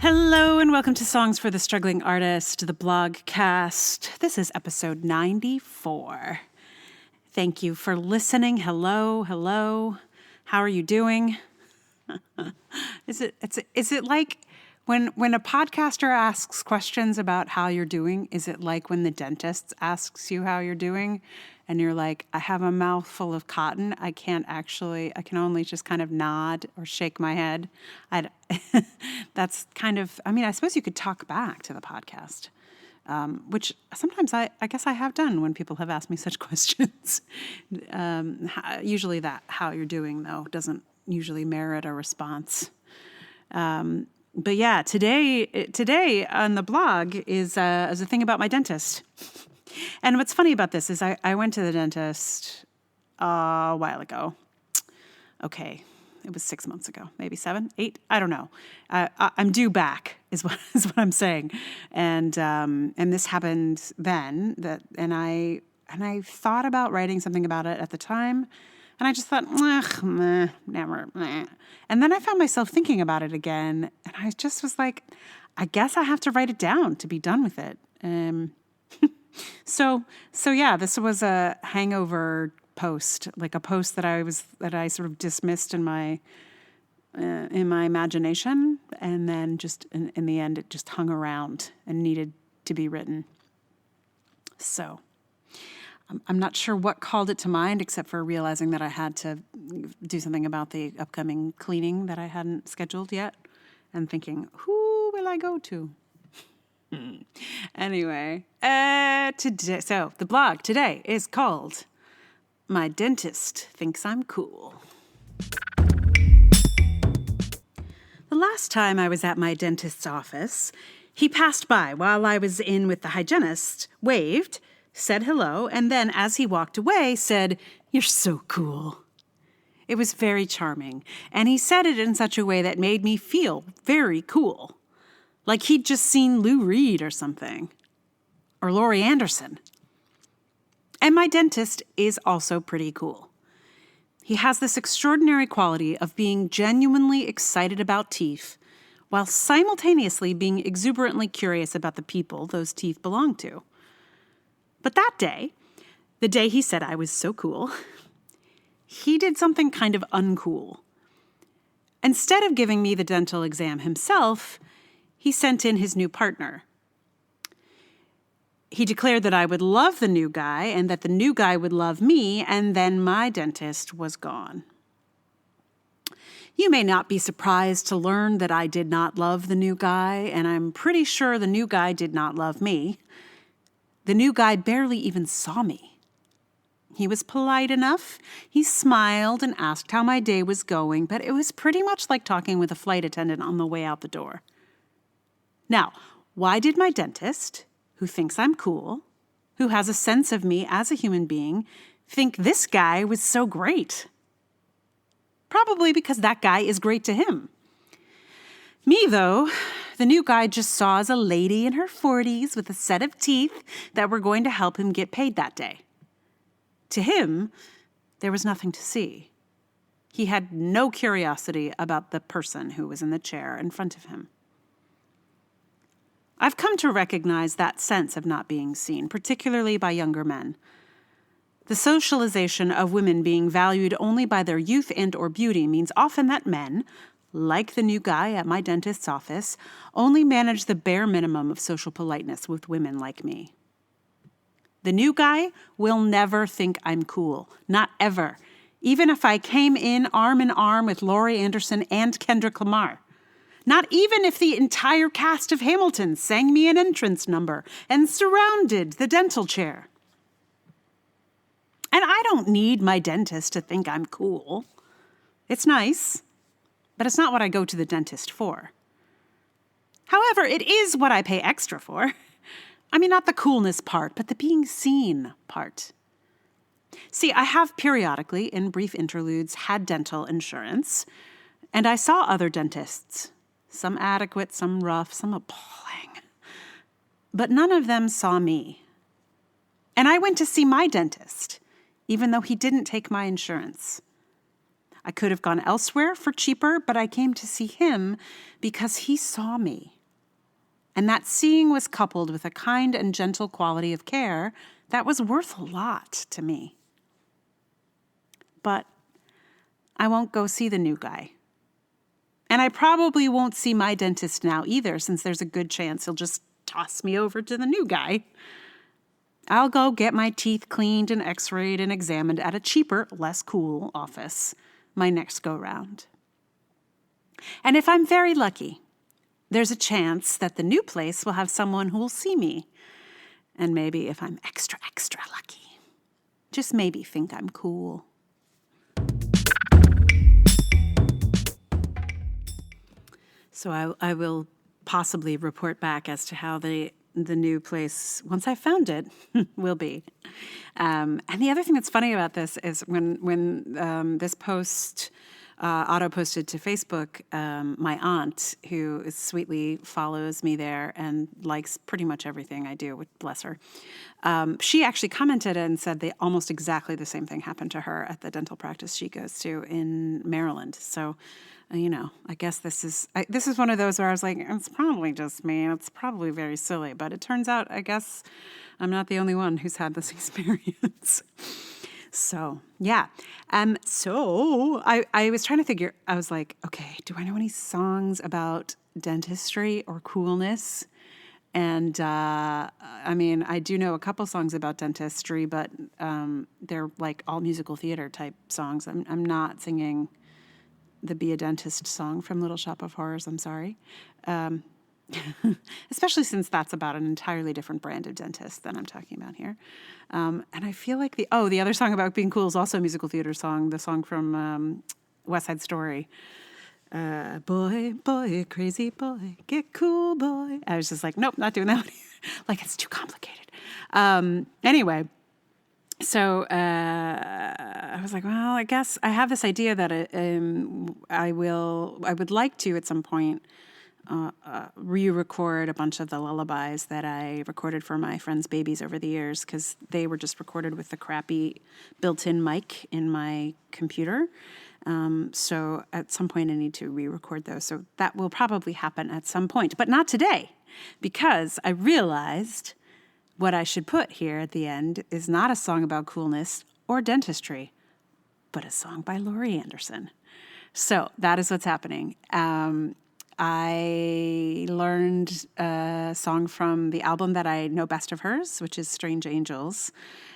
Hello and welcome to Songs for the Struggling Artist, the blogcast. This is episode 94. Thank you for listening. Hello. How are you doing? Is it like when a podcaster asks questions about how you're doing? Is it like when the dentist asks you how you're doing, and you're like, I have a mouthful of cotton. I can only just kind of nod or shake my head. That's kind of, I suppose you could talk back to the podcast, which sometimes I guess I have done when people have asked me such questions. Usually that how you're doing, though, doesn't usually merit a response. But yeah, today on the blog is a thing about my dentist. And what's funny about this is I went to the dentist a while ago. Okay, it was 6 months ago, maybe 7, 8, I don't know. I'm due back is what I'm saying, and this happened then. And I thought about writing something about it at the time, and I just thought, never. And then I found myself thinking about it again, and I just was like, I guess I have to write it down to be done with it. So yeah, this was a hangover post, like a post that I sort of dismissed in my imagination, and then just in the end, it just hung around and needed to be written. So I'm not sure what called it to mind, except for realizing that I had to do something about the upcoming cleaning that I hadn't scheduled yet, and thinking, who will I go to? Anyway, so the blog today is called My Dentist Thinks I'm Cool. The last time I was at my dentist's office, he passed by while I was in with the hygienist, waved, said hello, and then as he walked away said, "You're so cool." It was very charming, and he said it in such a way that made me feel very cool. Like he'd just seen Lou Reed or something. Or Laurie Anderson. And my dentist is also pretty cool. He has this extraordinary quality of being genuinely excited about teeth, while simultaneously being exuberantly curious about the people those teeth belong to. But that day, the day he said I was so cool, he did something kind of uncool. Instead of giving me the dental exam himself, he sent in his new partner. He declared that I would love the new guy and that the new guy would love me, and then my dentist was gone. You may not be surprised to learn that I did not love the new guy, and I'm pretty sure the new guy did not love me. The new guy barely even saw me. He was polite enough. He smiled and asked how my day was going, but it was pretty much like talking with a flight attendant on the way out the door. Now, why did my dentist, who thinks I'm cool, who has a sense of me as a human being, think this guy was so great? Probably because that guy is great to him. Me, though, the new guy just saw as a lady in her 40s with a set of teeth that were going to help him get paid that day. To him, there was nothing to see. He had no curiosity about the person who was in the chair in front of him. I've come to recognize that sense of not being seen, particularly by younger men. The socialization of women being valued only by their youth and or beauty means often that men, like the new guy at my dentist's office, only manage the bare minimum of social politeness with women like me. The new guy will never think I'm cool. Not ever. Even if I came in arm with Laurie Anderson and Kendrick Lamar. Not even if the entire cast of Hamilton sang me an entrance number and surrounded the dental chair. And I don't need my dentist to think I'm cool. It's nice, but it's not what I go to the dentist for. However, it is what I pay extra for. I mean, not the coolness part, but the being seen part. See, I have periodically, in brief interludes, had dental insurance, and I saw other dentists. Some adequate, some rough, some appalling. But none of them saw me. And I went to see my dentist, even though he didn't take my insurance. I could have gone elsewhere for cheaper, but I came to see him because he saw me. and that seeing was coupled with a kind and gentle quality of care that was worth a lot to me. But I won't go see the new guy. And I probably won't see my dentist now either, since there's a good chance he'll just toss me over to the new guy. I'll go get my teeth cleaned and x-rayed and examined at a cheaper, less cool office my next go-round. And if I'm very lucky, there's a chance that the new place will have someone who will see me. And maybe if I'm extra, extra lucky, just maybe think I'm cool. So I will possibly report back as to how the new place, once I found it, will be. And the other thing that's funny about this is when this post Otto posted to Facebook, my aunt, who sweetly follows me there and likes pretty much everything I do, bless her, she actually commented and said that almost exactly the same thing happened to her at the dental practice she goes to in Maryland. So, I guess this is one of those where I was like, it's probably just me. It's probably very silly. But it turns out, I guess, I'm not the only one who's had this experience. So, yeah. So I was trying to figure, I was like, okay, do I know any songs about dentistry or coolness? And, I do know a couple songs about dentistry, but they're like all musical theater type songs. I'm not singing the Be a Dentist song from Little Shop of Horrors, I'm sorry. Especially since that's about an entirely different brand of dentist than I'm talking about here. And I feel like the other song about being cool is also a musical theater song, the song from West Side Story. Boy, crazy boy, get cool, boy. I was just like, nope, not doing that one. Like, it's too complicated. Anyway, so I was like, well, I guess I have this idea that I would like to at some point re-record a bunch of the lullabies that I recorded for my friends' babies over the years, because they were just recorded with the crappy built-in mic in my computer. So at some point I need to re-record those. So that will probably happen at some point, but not today, because I realized what I should put here at the end is not a song about coolness or dentistry, but a song by Laurie Anderson. So that is what's happening. I learned a song from the album that I know best of hers, which is Strange Angels.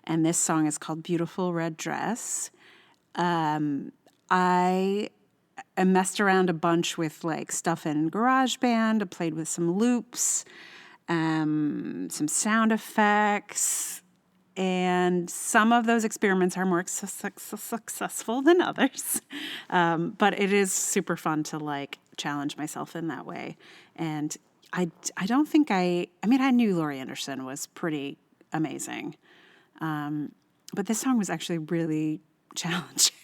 And this song is called Beautiful Red Dress. I messed around a bunch with like stuff in GarageBand. I played with some loops, some sound effects, and some of those experiments are more successful than others. But it is super fun to like challenge myself in that way. And I don't think I knew Laurie Anderson was pretty amazing. But this song was actually really challenging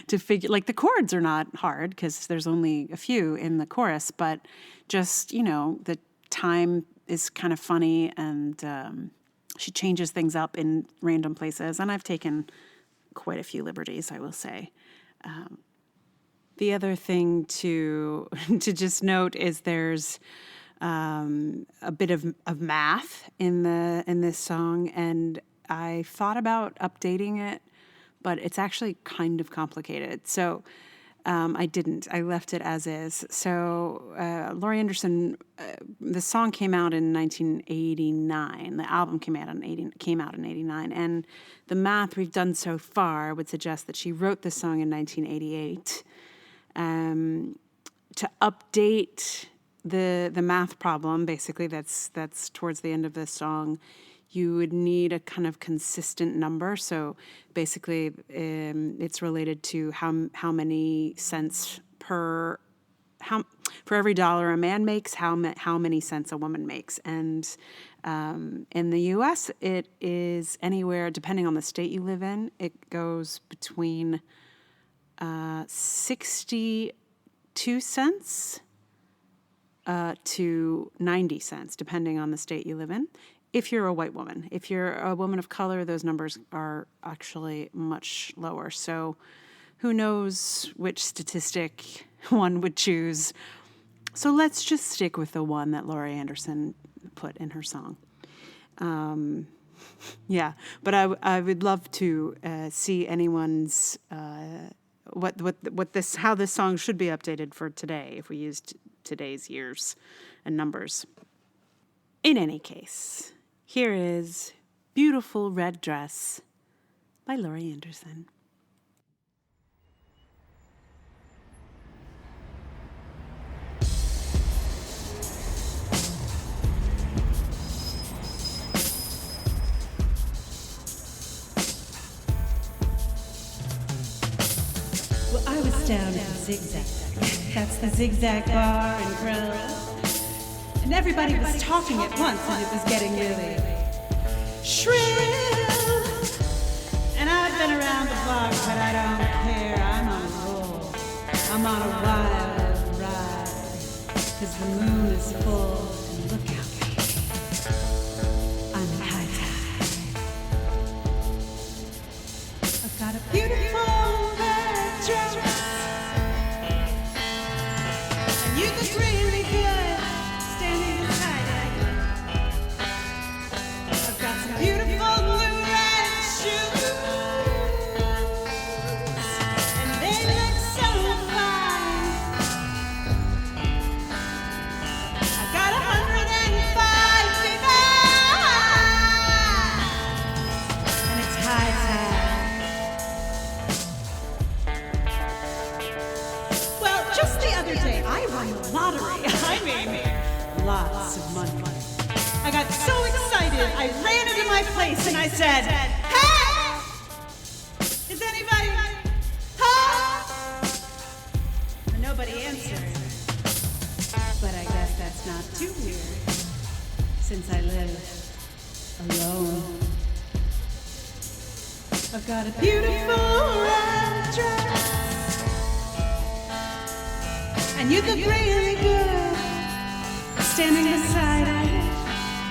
to figure, like the chords are not hard because there's only a few in the chorus, but just, the time is kind of funny, and she changes things up in random places. And I've taken quite a few liberties, I will say. The other thing to just note is there's a bit of math in this song, and I thought about updating it, but it's actually kind of complicated. So I didn't. I left it as is. So Laurie Anderson, the song came out in 1989. The album came out in 89. And the math we've done so far would suggest that she wrote the song in 1988. To update the math problem, basically that's towards the end of the song, you would need a kind of consistent number. So basically, it's related to how many cents for every dollar a man makes, how many cents a woman makes. And in the U.S., it is anywhere, depending on the state you live in, it goes between 62 cents to 90 cents, depending on the state you live in. If you're a white woman. If you're a woman of color, those numbers are actually much lower. So who knows which statistic one would choose. So let's just stick with the one that Laurie Anderson put in her song. Yeah, but I would love to see anyone's how this song should be updated for today if we used today's years and numbers. In any case, here is Beautiful Red Dress by Laurie Anderson. Well, I was down at the Zigzag. That's the Zigzag Bar and Grill. And everybody was talking at once, and it was getting really shrill. And I've been around the block, but I don't care. I'm on a roll. I'm on a wild ride. 'Cause the moon is full, and look out, baby. I'm high tide. I've got a beautiful red dress. And you look really good standing beside it. I've got some beautiful new red shoes. And they look so fine. I've got 105 fever. And it's high tide. Well, just the other day, I won the lottery. I mean, lots of money. I got so excited, I ran into my place and I said, "Hey! Is anybody home?" And nobody answered. But I guess that's not too weird, since I live alone. I've got a beautiful red dress. And you look really good standing beside it.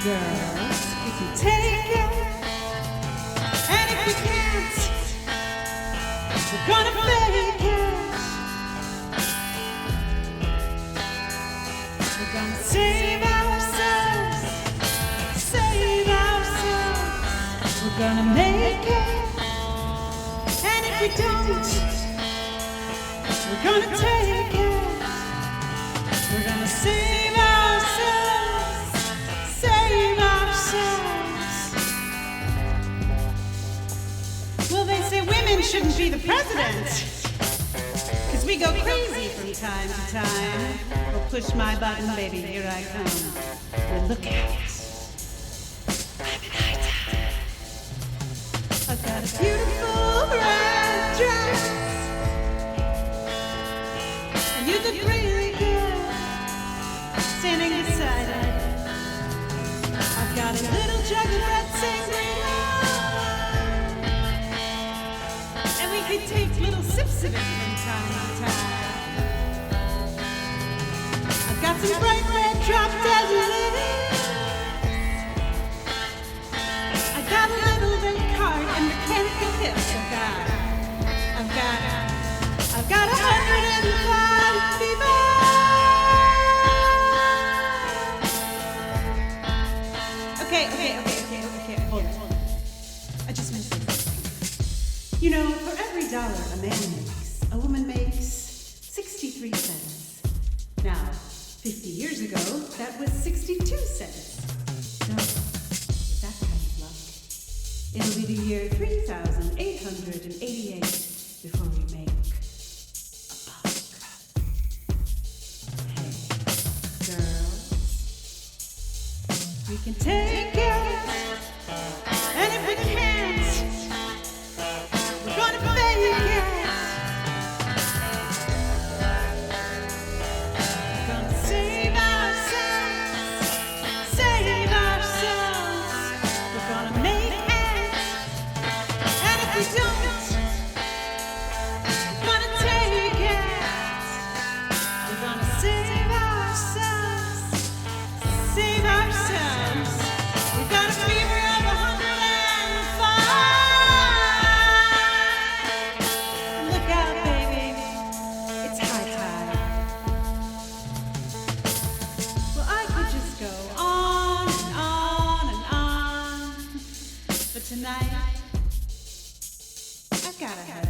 Girls, we can take it. And if we can't, we're gonna fake it. We're gonna save ourselves. Save ourselves. We're gonna make it. And if we don't, we're gonna take it. We're gonna save ourselves, save ourselves. Well, they say women shouldn't be the president, 'cause we go crazy from time to time. Well, push my button, baby, here I come. Well, look at it. I'm in high tide. I've got a beautiful red dress. And you look really good standing beside it. I've got a little jug of red sangria. And we could take little sips of it from time to time. I've got some bright red drop dead lilies. I've got a little red card and mechanical hips. I've got 105 fever. Okay, hold on. I just meant to say something. You know, for every dollar a man makes, a woman makes 63 cents. Now, 50 years ago, that was 62 cents. So, with that kind of luck, it'll be the year 3,888 before we make a buck. Hey, girls, we can take it. And if we can't, we're gonna fake it. We're gonna save ourselves, save ourselves. We're gonna make it. And if we don't, we're gonna take it. We're gonna save ourselves, save ourselves. We're got a head.